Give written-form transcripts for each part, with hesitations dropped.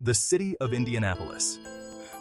The city of Indianapolis.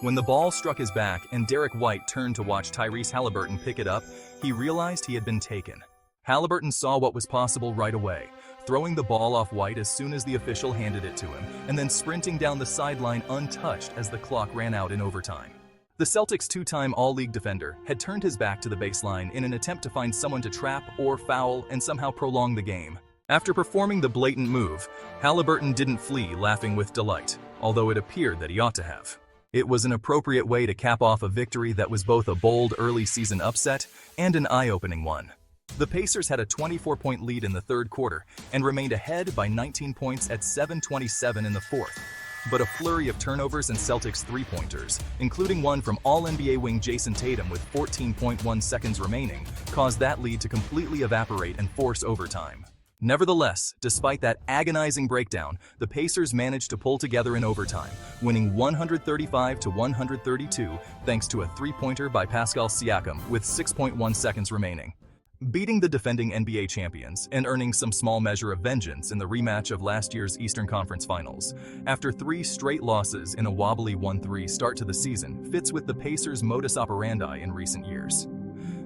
When the ball struck his back and Derek White turned to watch Tyrese Halliburton pick it up, he realized he had been taken. Halliburton saw what was possible right away, throwing the ball off White as soon as the official handed it to him, and then sprinting down the sideline untouched as the clock ran out in overtime. The Celtics' two-time All-League defender had turned his back to the baseline in an attempt to find someone to trap or foul and somehow prolong the game. After performing the blatant move, Halliburton didn't flee laughing with delight, although it appeared that he ought to have. It was an appropriate way to cap off a victory that was both a bold early-season upset and an eye-opening one. The Pacers had a 24-point lead in the third quarter and remained ahead by 19 points at 7:27 in the fourth. But a flurry of turnovers and Celtics three-pointers, including one from All-NBA wing Jason Tatum with 14.1 seconds remaining, caused that lead to completely evaporate and force overtime. Nevertheless, despite that agonizing breakdown, the Pacers managed to pull together in overtime, winning 135-132 thanks to a three-pointer by Pascal Siakam with 6.1 seconds remaining. Beating the defending NBA champions and earning some small measure of vengeance in the rematch of last year's Eastern Conference Finals, after three straight losses in a wobbly 1-3 start to the season fits with the Pacers' modus operandi in recent years.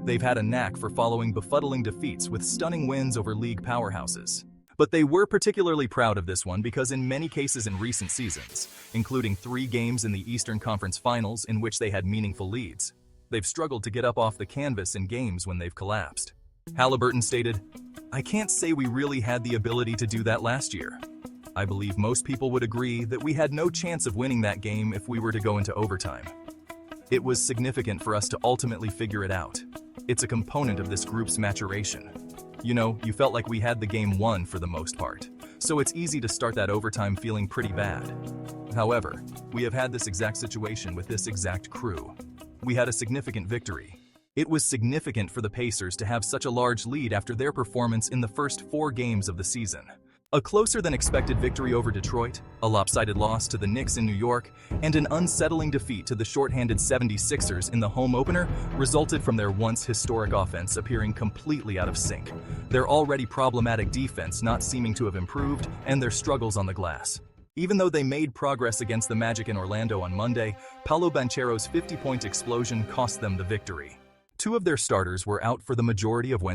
They've had a knack for following befuddling defeats with stunning wins over league powerhouses. But they were particularly proud of this one because in many cases in recent seasons, including 3 games in the Eastern Conference Finals in which they had meaningful leads, they've struggled to get up off the canvas in games when they've collapsed. Halliburton stated, "I can't say we really had the ability to do that last year. I believe most people would agree that we had no chance of winning that game if we were to go into overtime. It was significant for us to ultimately figure it out. It's a component of this group's maturation. You know, you felt like we had the game won for the most part, so it's easy to start that overtime feeling pretty bad. However, we have had this exact situation with this exact crew. We had a significant victory. It was significant for the Pacers to have such a large lead after their performance in the first 4 games of the season. A closer-than-expected victory over Detroit, a lopsided loss to the Knicks in New York, and an unsettling defeat to the shorthanded 76ers in the home opener resulted from their once historic offense appearing completely out of sync, their already problematic defense not seeming to have improved, and their struggles on the glass. Even though they made progress against the Magic in Orlando on Monday, Paolo Banchero's 50-point explosion cost them the victory. 2 of their starters were out for the majority of Wednesday.